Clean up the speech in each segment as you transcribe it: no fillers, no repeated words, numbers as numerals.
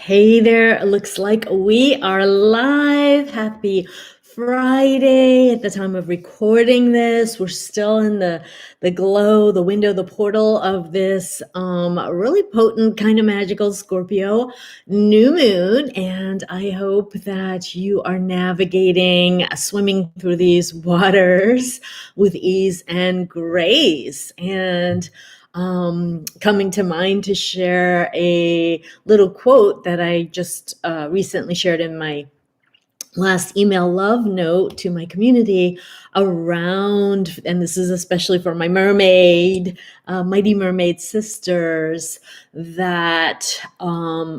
Hey there, it looks like we are live. Happy Friday at the time of recording this. We're still in the glow, the window, the portal of this really potent, kind of magical Scorpio new moon. And I hope that you are navigating, swimming through these waters with ease and grace. And coming to mind to share a little quote that I just recently shared in my last email love note to my community around, and this is especially for my mermaid, mighty mermaid sisters, that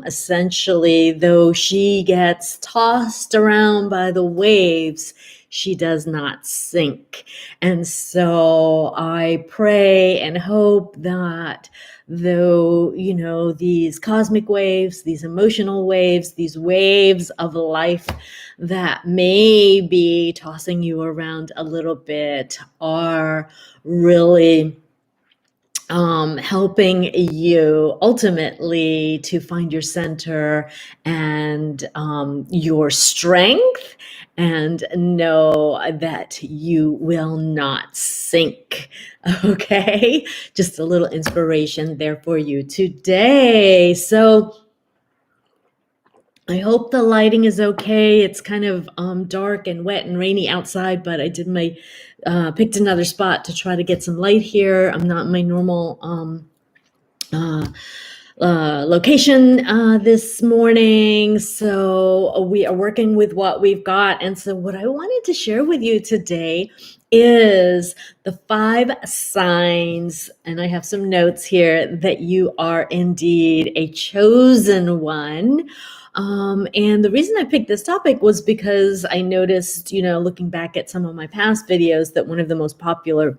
essentially, though she gets tossed around by the waves, she does not sink. And so I pray and hope that though, these cosmic waves, these emotional waves, these waves of life that may be tossing you around a little bit are really helping you ultimately to find your center and your strength, and know that you will not sink. Okay, just a little inspiration there for you today. So I hope the lighting is okay. It's kind of dark and wet and rainy outside, but I did picked another spot to try to get some light here. I'm not in my normal location this morning, so we are working with what we've got. And so what I wanted to share with you today is the 5 signs, and I have some notes here, that you are indeed a chosen one. And the reason I picked this topic was because I noticed, looking back at some of my past videos, that one of the most popular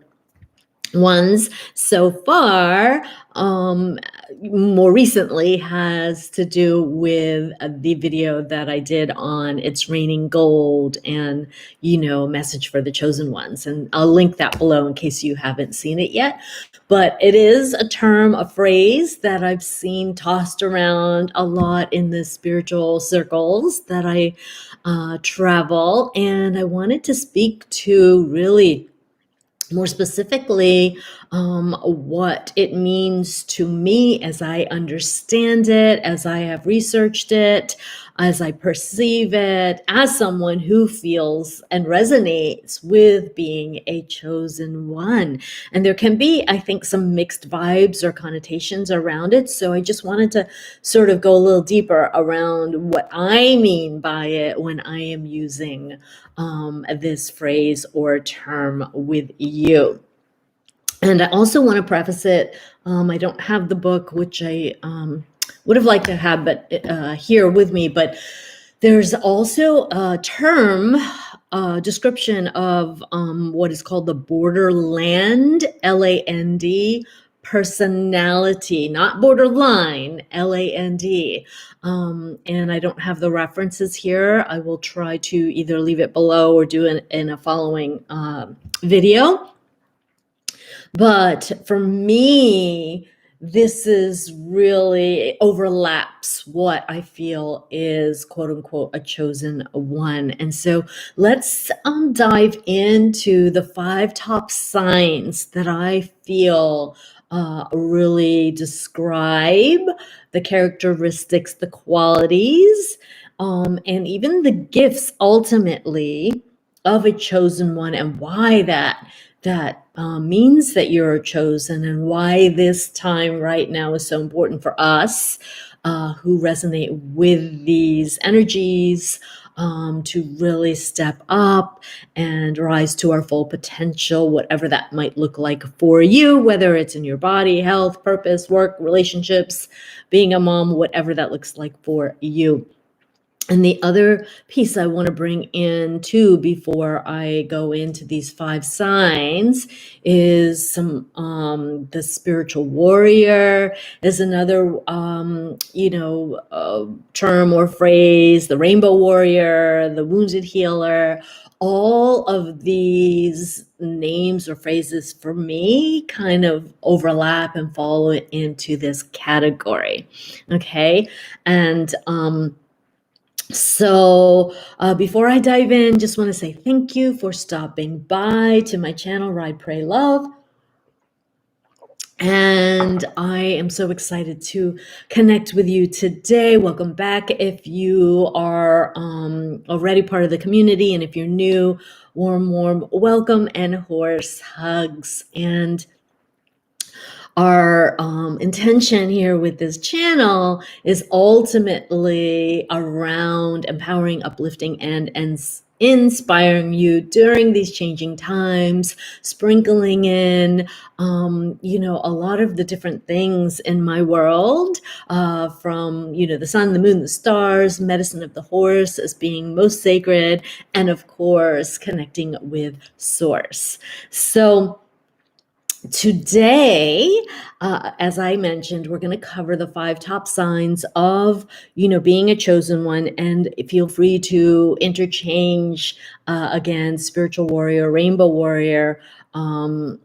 ones so far, more recently, has to do with the video that I did on It's Raining Gold and, message for the chosen ones. And I'll link that below in case you haven't seen it yet. But it is a term, a phrase that I've seen tossed around a lot in the spiritual circles that I travel. And I wanted to speak to really more specifically, what it means to me as I understand it, as I have researched it, as I perceive it, as someone who feels and resonates with being a chosen one. And there can be, I think, some mixed vibes or connotations around it. So I just wanted to sort of go a little deeper around what I mean by it when I am using this phrase or term with you. And I also want to preface it, I don't have the book, which I would have liked to have, but here with me, but there's also a term, description of what is called the Borderland, L-A-N-D, personality, not borderline, L-A-N-D. And I don't have the references here. I will try to either leave it below or do it in a following video. But for me, this is really overlaps what I feel is quote unquote a chosen one. And so let's dive into the 5 top signs that I feel really describe the characteristics, the qualities, and even the gifts ultimately of a chosen one, and why that means that you're chosen, and why this time right now is so important for us who resonate with these energies, to really step up and rise to our full potential, whatever that might look like for you, whether it's in your body, health, purpose, work, relationships, being a mom, whatever that looks like for you. And the other piece I want to bring in too before I go into these 5 signs is the spiritual warrior is another term or phrase, the rainbow warrior, the wounded healer. All of these names or phrases for me kind of overlap and fall into this category. Okay. And before I dive in, just want to say thank you for stopping by to my channel, Ride, Pray, Love. And I am so excited to connect with you today. Welcome back. If you are already part of the community, and if you're new, warm welcome and horse hugs. And our intention here with this channel is ultimately around empowering, uplifting, and inspiring you during these changing times, sprinkling in, a lot of the different things in my world, from, the sun, the moon, the stars, medicine of the horse as being most sacred, and of course, connecting with source. So, today, as I mentioned, we're going to cover the 5 top signs of, being a chosen one, and feel free to interchange, again, spiritual warrior, rainbow warrior, wounded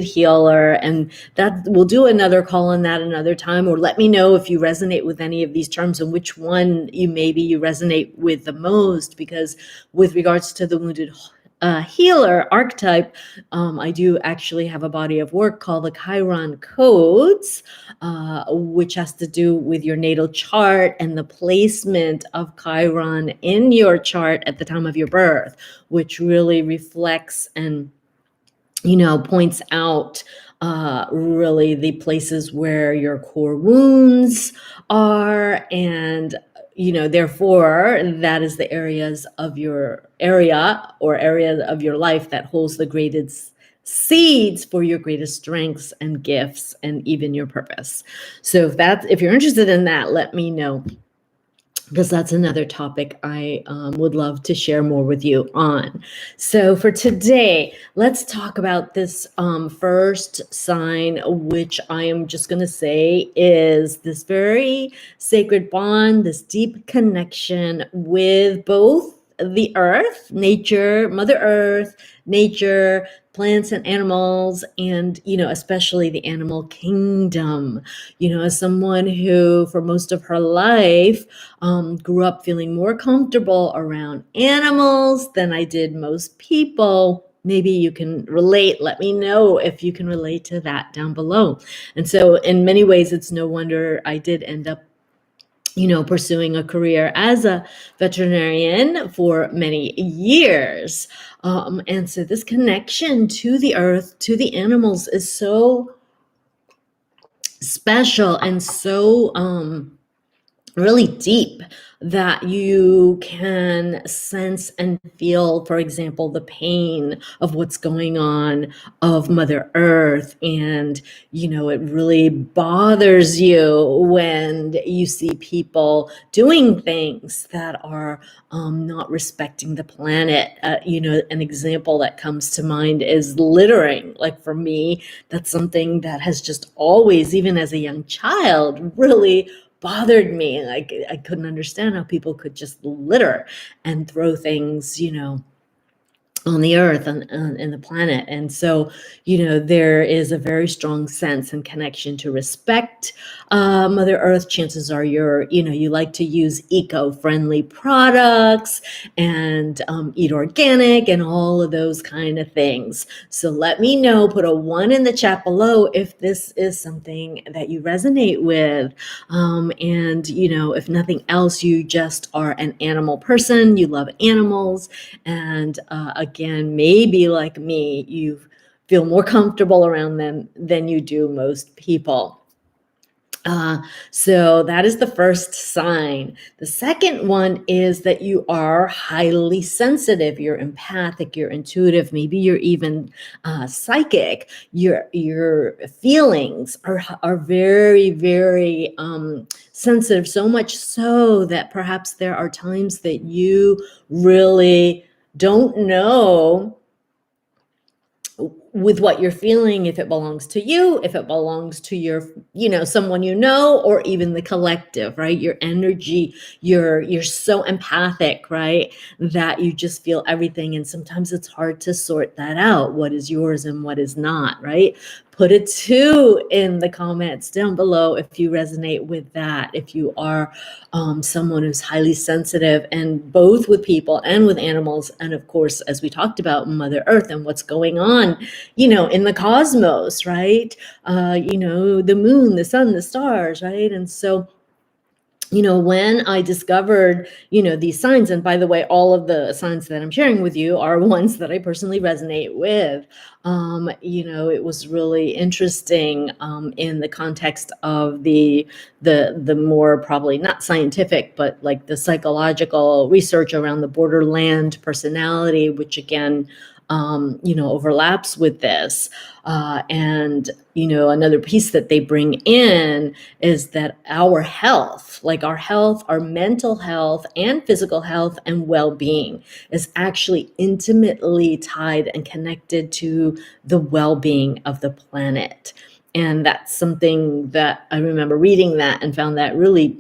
healer, and that we'll do another call on that another time, or let me know if you resonate with any of these terms and which one you resonate with the most, because with regards to the wounded healer archetype, I do actually have a body of work called the Chiron Codes, which has to do with your natal chart and the placement of Chiron in your chart at the time of your birth, which really reflects and points out really the places where your core wounds are, and therefore that is the area of your life that holds the greatest seeds for your greatest strengths and gifts and even your purpose. So if you're interested in that, let me know, because that's another topic I would love to share more with you on. So for today, let's talk about this first sign, which I am just going to say is this very sacred bond, this deep connection with both the earth, nature, Mother Earth, nature, plants and animals, and, especially the animal kingdom. As someone who, for most of her life, grew up feeling more comfortable around animals than I did most people. Maybe you can relate. Let me know if you can relate to that down below. And so in many ways, it's no wonder I did end up pursuing a career as a veterinarian for many years. And so this connection to the earth, to the animals, is so special and so really deep that you can sense and feel, for example, the pain of what's going on of Mother Earth. And, it really bothers you when you see people doing things that are not respecting the planet. An example that comes to mind is littering. Like for me, that's something that has just always, even as a young child, really bothered me. Like I couldn't understand how people could just litter and throw things, on the earth and the planet. And so, there is a very strong sense and connection to respect Mother Earth. Chances are you like to use eco-friendly products and eat organic and all of those kind of things. So let me know, put a 1 in the chat below if this is something that you resonate with. And, if nothing else, you just are an animal person, you love animals, and again, maybe like me, you feel more comfortable around them than you do most people. Uh, so that is the first sign. The second one is that you are highly sensitive. You're empathic. You're intuitive. Maybe you're even psychic. Your feelings are very, very sensitive. So much so that perhaps there are times that you really don't know with what you're feeling, if it belongs to you, if it belongs to your, someone or even the collective, right? Your energy, you're so empathic, right? That you just feel everything. And sometimes it's hard to sort that out. What is yours and what is not, right? Put a 2 in the comments down below if you resonate with that. If you are someone who's highly sensitive, and both with people and with animals, and of course, as we talked about, Mother Earth and what's going on, in the cosmos, right? The moon, the sun, the stars, right? And so, when I discovered, these signs, and by the way, all of the signs that I'm sharing with you are ones that I personally resonate with. It was really interesting in the context of the more probably not scientific, but like the psychological research around the Borderland personality, which again, overlaps with this. And another piece that they bring in is that our health, like our mental health and physical health and well-being, is actually intimately tied and connected to the well-being of the planet. And that's something that I remember reading that and found that really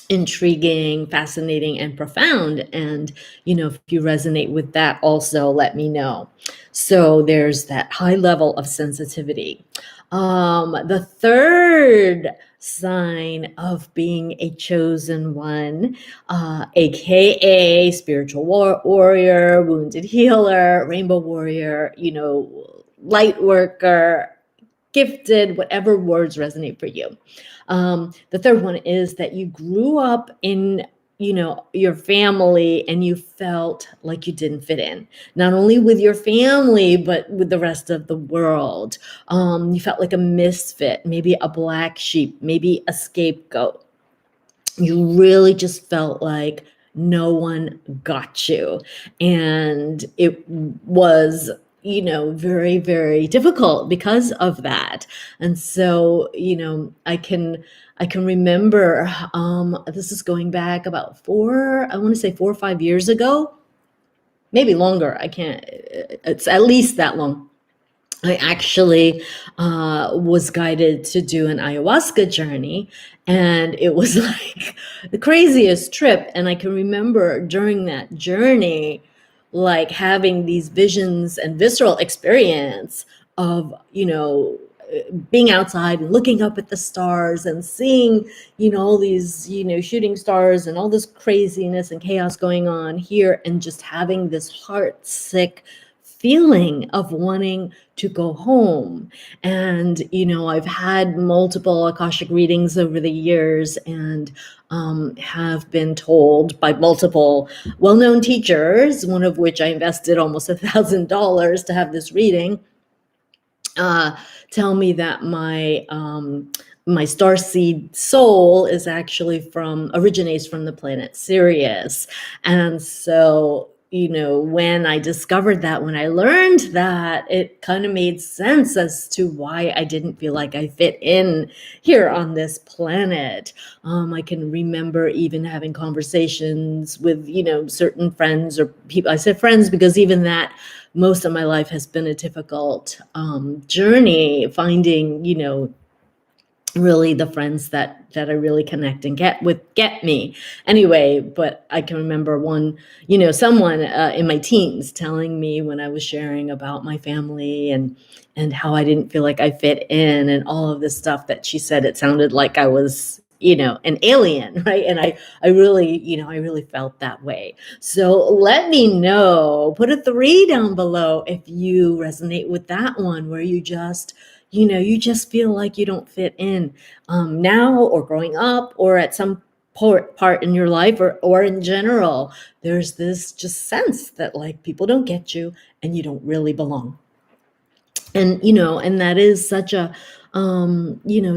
intriguing, fascinating, and profound. And, if you resonate with that also, let me know. So there's that high level of sensitivity. The third sign of being a chosen one, aka spiritual warrior, wounded healer, rainbow warrior, light worker, gifted, whatever words resonate for you. The third one is that you grew up in your family and you felt like you didn't fit in, not only with your family but with the rest of the world. You felt like a misfit, maybe a black sheep, maybe a scapegoat. You really just felt like no one got you, and it was very, very difficult because of that. And so I can remember, this is going back about I want to say 4 or 5 years ago, maybe longer. I can't, it's at least that long. I actually was guided to do an ayahuasca journey, and it was like the craziest trip. And I can remember during that journey, like having these visions and visceral experience of, being outside and looking up at the stars and seeing, all these, shooting stars and all this craziness and chaos going on here, and just having this heart sick feeling of wanting to go home. And I've had multiple Akashic readings over the years, and have been told by multiple well-known teachers, one of which I invested almost $1,000 to have this reading, tell me that my starseed soul is actually originates from the planet Sirius. And so when I discovered that, when I learned that, it kind of made sense as to why I didn't feel like I fit in here on this planet. I can remember even having conversations with, certain friends or people. I said friends because even that, most of my life has been a difficult journey, finding, really the friends that I really connect and get me anyway. But I can remember someone in my teens telling me, when I was sharing about my family and how I didn't feel like I fit in and all of this stuff, that she said it sounded like I was an alien, right? And I really felt that way. So let me know, put a 3 down below if you resonate with that one, where you just feel like you don't fit in, now, or growing up, or at some part in your life, or in general. There's this just sense that like people don't get you and you don't really belong. And and that is such a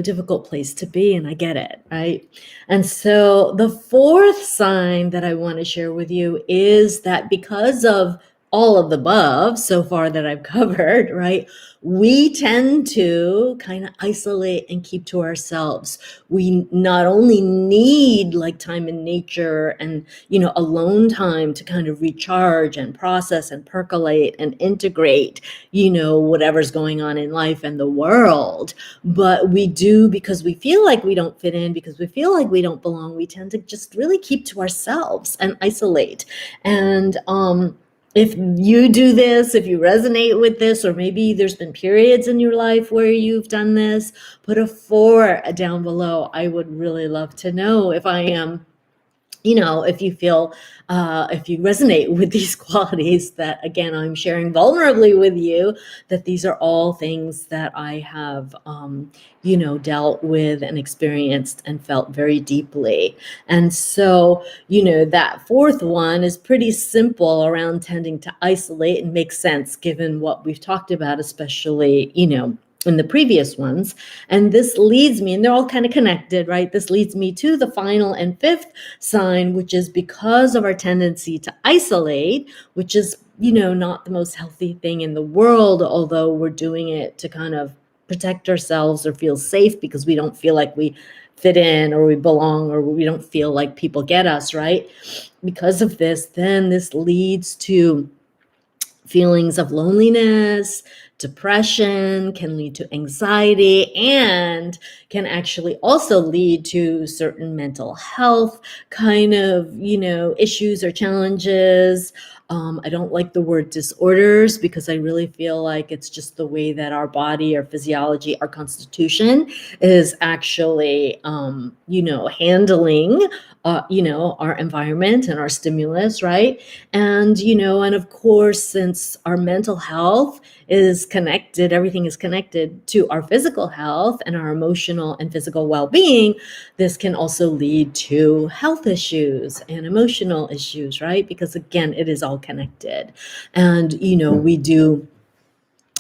difficult place to be, and I get it, right? And so the fourth sign that I want to share with you is that because of all of the above so far that I've covered, right, we tend to kind of isolate and keep to ourselves. We not only need like time in nature and, alone time to kind of recharge and process and percolate and integrate, whatever's going on in life and the world, but we do, because we feel like we don't fit in, because we feel like we don't belong, we tend to just really keep to ourselves and isolate. And if you do this, if you resonate with this, or maybe there's been periods in your life where you've done this, put a 4 down below. I would really love to know if I am, if you feel, if you resonate with these qualities that, again, I'm sharing vulnerably with you, that these are all things that I have, dealt with and experienced and felt very deeply. And so, that fourth one is pretty simple around tending to isolate and makes sense given what we've talked about, especially, in the previous ones. And this leads me, and they're all kind of connected, right? This leads me to the final and fifth sign, which is because of our tendency to isolate, which is, not the most healthy thing in the world, although we're doing it to kind of protect ourselves or feel safe because we don't feel like we fit in or we belong or we don't feel like people get us, right? Because of this, then this leads to feelings of loneliness, depression, can lead to anxiety, and can actually also lead to certain mental health kind of, issues or challenges. I don't like the word disorders because I really feel like it's just the way that our body, our physiology, our constitution is actually, handling, our environment and our stimulus, right? And of course, since our mental health is connected, everything is connected to our physical health and our emotional and physical well-being, this can also lead to health issues and emotional issues, right? Because again, it is all connected. And, we do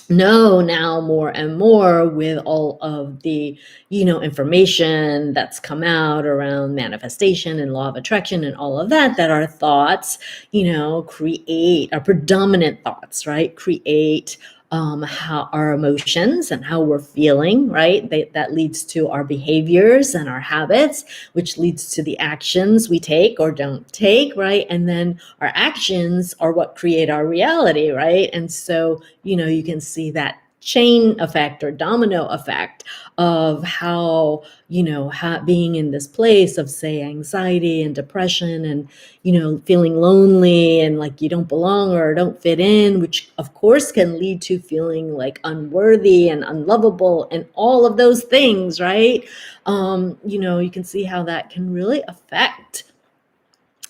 know now more and more with all of the, information that's come out around manifestation and law of attraction and all of that, that our thoughts, create our predominant thoughts, right? Create how our emotions and how we're feeling, right? That leads to our behaviors and our habits, which leads to the actions we take or don't take, right? And then our actions are what create our reality, right? And so, you can see that chain effect or domino effect of how, being in this place of, say, anxiety and depression and, feeling lonely and like you don't belong or don't fit in, which of course can lead to feeling like unworthy and unlovable and all of those things, right? You can see how that can really affect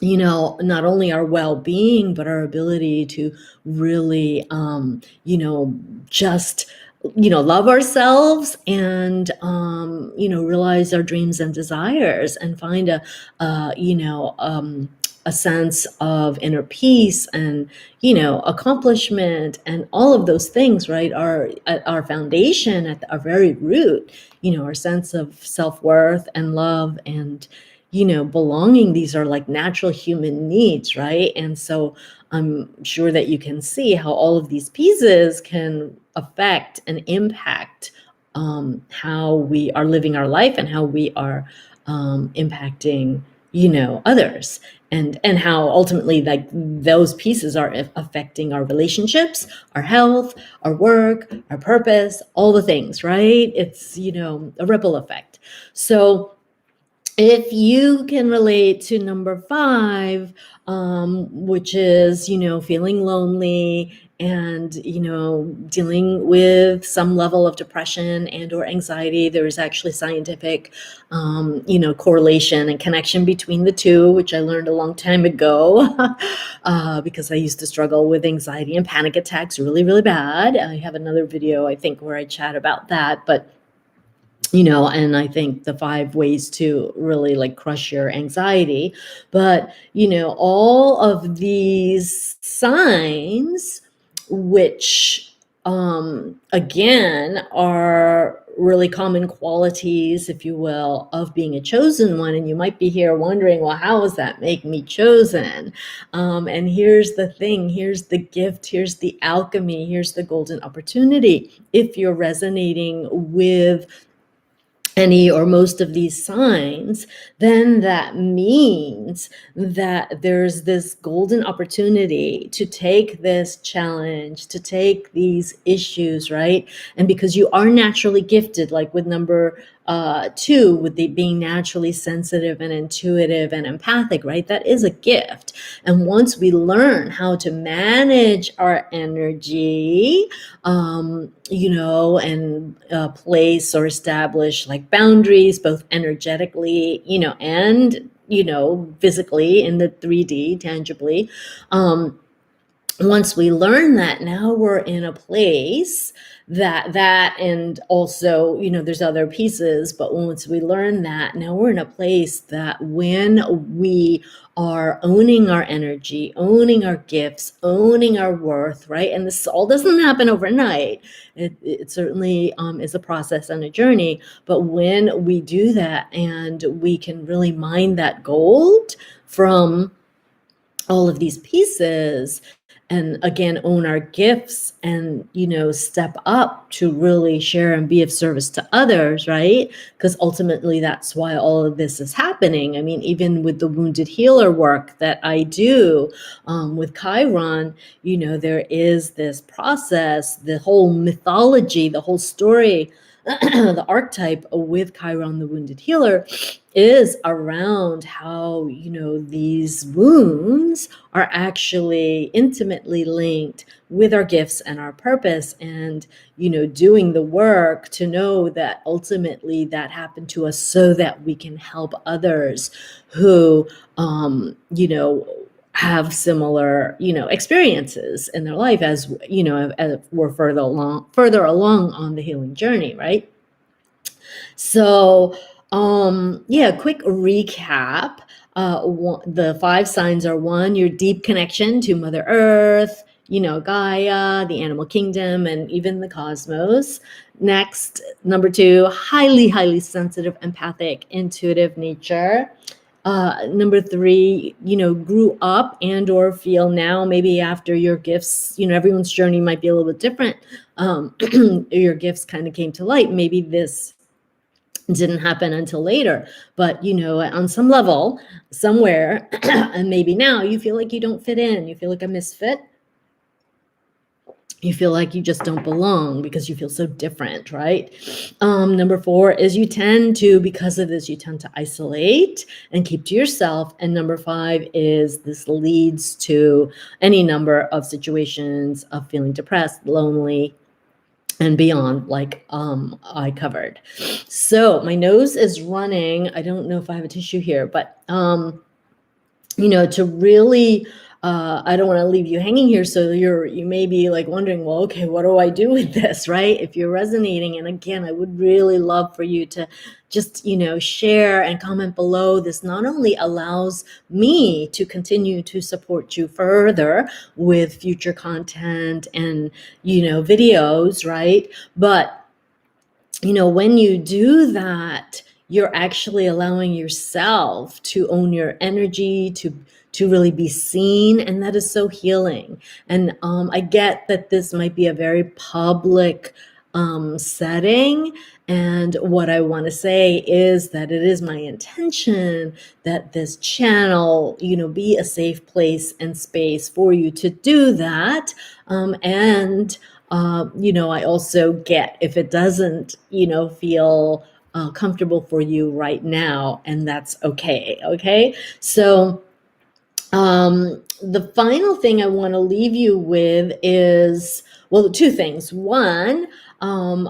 not only our well-being, but our ability to really, just, love ourselves and, realize our dreams and desires and find a sense of inner peace and, accomplishment and all of those things, right, are at our foundation, at our very root, our sense of self-worth and love and, belonging. These are like natural human needs, right? And so I'm sure that you can see how all of these pieces can affect and impact how we are living our life and how we are impacting, others. And how ultimately like those pieces are affecting our relationships, our health, our work, our purpose, all the things, right? It's, a ripple effect. So if you can relate to number 5, which is, feeling lonely and, dealing with some level of depression and or anxiety, there is actually scientific, correlation and connection between the two, which I learned a long time ago because I used to struggle with anxiety and panic attacks really, really bad. I have another video, I think, where I chat about that, but and I think the 5 ways to really like crush your anxiety. But, all of these signs, which again, are really common qualities, if you will, of being a chosen one. And you might be here wondering, well, how does that make me chosen? And here's the thing, here's the gift, here's the alchemy, here's the golden opportunity. If you're resonating with any or most of these signs, then that means that there's this golden opportunity to take this challenge, to take these issues, right? And because you are naturally gifted, like with number 2, with the being naturally sensitive and intuitive and empathic, right? That is a gift. And once we learn how to manage our energy, and place or establish like boundaries, both energetically, and, physically in the 3D, tangibly. Once we learn that, now we're in a place that and also, there's other pieces, but once we learn that, now we're in a place that when we are owning our energy, owning our gifts, owning our worth, right? And this all doesn't happen overnight. It certainly is a process and a journey. But when we do that and we can really mine that gold from all of these pieces, and again own our gifts, and step up to really share and be of service to others, right? Because ultimately that's why all of this is happening. I mean, even with the wounded healer work that I do with Chiron, there is this process, the whole mythology, the whole story, the archetype with Chiron the wounded healer is around how these wounds are actually intimately linked with our gifts and our purpose, and doing the work to know that ultimately that happened to us so that we can help others who have similar experiences in their life, as as we're further along on the healing journey, right? So, yeah, quick recap. The 5 signs are: 1, your deep connection to Mother Earth, Gaia, the animal kingdom, and even the cosmos. Next, number 2, highly, highly sensitive, empathic, intuitive nature. Number 3, grew up and or feel now, maybe after your gifts, everyone's journey might be a little bit different. Your gifts kind of came to light. Maybe this didn't happen until later, but on some level, somewhere, and maybe now you feel like you don't fit in, you feel like a misfit, you feel like you just don't belong because you feel so different, right? Number 4 is because of this, you tend to isolate and keep to yourself. And number 5 is this leads to any number of situations of feeling depressed, lonely, and beyond, like I covered. So my nose is running. I don't know if I have a tissue here, but to really, I don't want to leave you hanging here. So you may be like wondering, well, okay, what do I do with this, right? If you're resonating, and again, I would really love for you to just, share and comment below. This not only allows me to continue to support you further with future content and, videos, right? But, when you do that, you're actually allowing yourself to own your energy, to really be seen, and that is so healing. And I get that this might be a very public setting, and what I want to say is that it is my intention that this channel, be a safe place and space for you to do that. And I also get if it doesn't, feel comfortable for you right now, and that's okay. Okay. So, the final thing I want to leave you with is, well, 2 things. One, I'm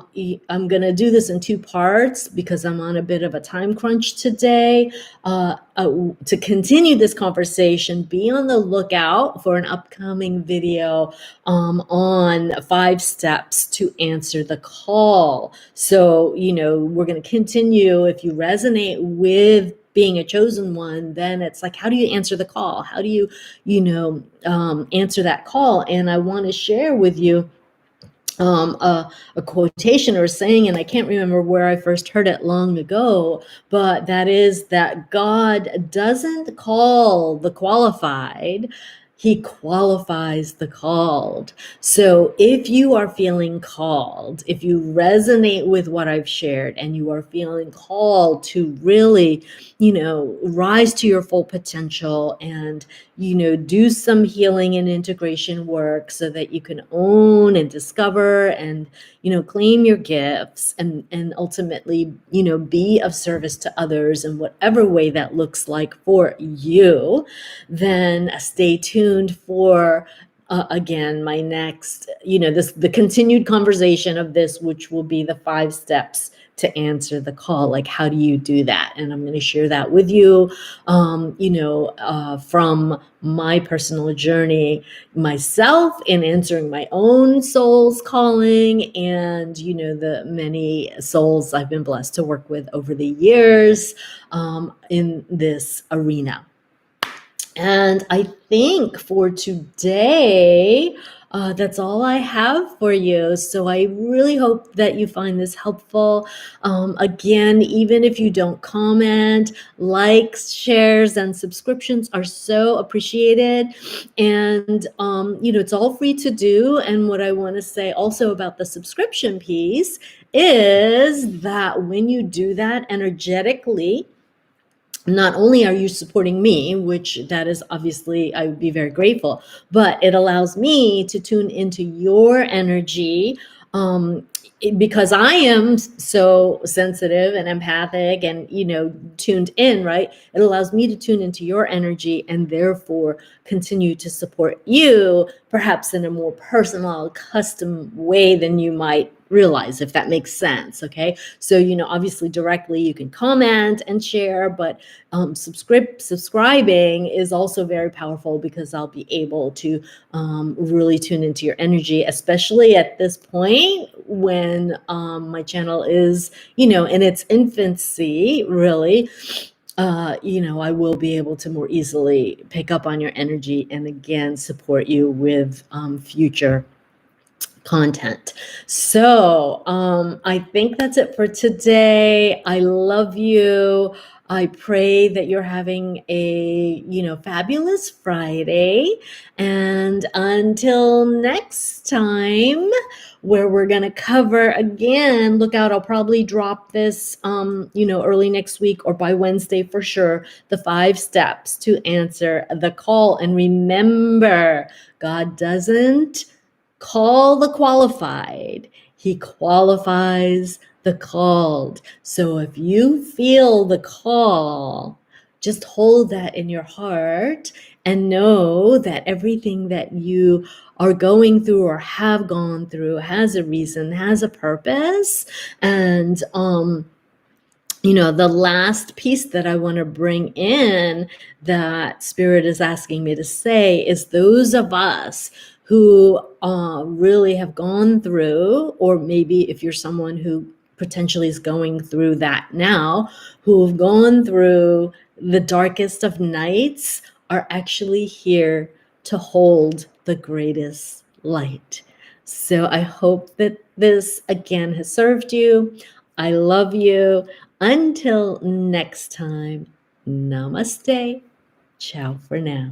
going to do this in 2 parts because I'm on a bit of a time crunch today. To continue this conversation, be on the lookout for an upcoming video on 5 steps to answer the call. So, we're going to continue. If you resonate with being a chosen one, then it's like, how do you answer the call? How do you, answer that call? And I want to share with you a quotation or a saying, and I can't remember where I first heard it long ago, but that is that God doesn't call the qualified, he qualifies the called. So if you are feeling called, if you resonate with what I've shared and you are feeling called to really, rise to your full potential and, do some healing and integration work so that you can own and discover and, claim your gifts and ultimately, be of service to others in whatever way that looks like for you, then stay tuned for again my next, the continued conversation of this, which will be the 5 steps to answer the call. Like, how do you do that? And I'm going to share that with you, from my personal journey myself in answering my own soul's calling, and the many souls I've been blessed to work with over the years in this arena. And I think for today, that's all I have for you. So I really hope that you find this helpful. Again, even if you don't comment, likes, shares, and subscriptions are so appreciated. And, it's all free to do. And what I want to say also about the subscription piece is that when you do that energetically, not only are you supporting me, which that is obviously, I would be very grateful, but it allows me to tune into your energy, because I am so sensitive and empathic and, tuned in, right? It allows me to tune into your energy and therefore continue to support you, perhaps in a more personal, custom way than you might realize, if that makes sense. Okay. So, obviously directly you can comment and share, but subscribing is also very powerful because I'll be able to really tune into your energy, especially at this point when my channel is, in its infancy, really. I will be able to more easily pick up on your energy and again support you with future content. So I think that's it for today. I love you. I pray that you're having a, fabulous Friday. And until next time, where we're going to cover again, look out, I'll probably drop this, early next week or by Wednesday for sure, the 5 steps to answer the call. And remember, God doesn't call the qualified, he qualifies the called. So if you feel the call, just hold that in your heart and know that everything that you are going through or have gone through has a reason, has a purpose. And the last piece that I want to bring in that Spirit is asking me to say is those of us who really have gone through, or maybe if you're someone who potentially is going through that now, who have gone through the darkest of nights, are actually here to hold the greatest light. So I hope that this again has served you. I love you. Until next time, namaste. Ciao for now.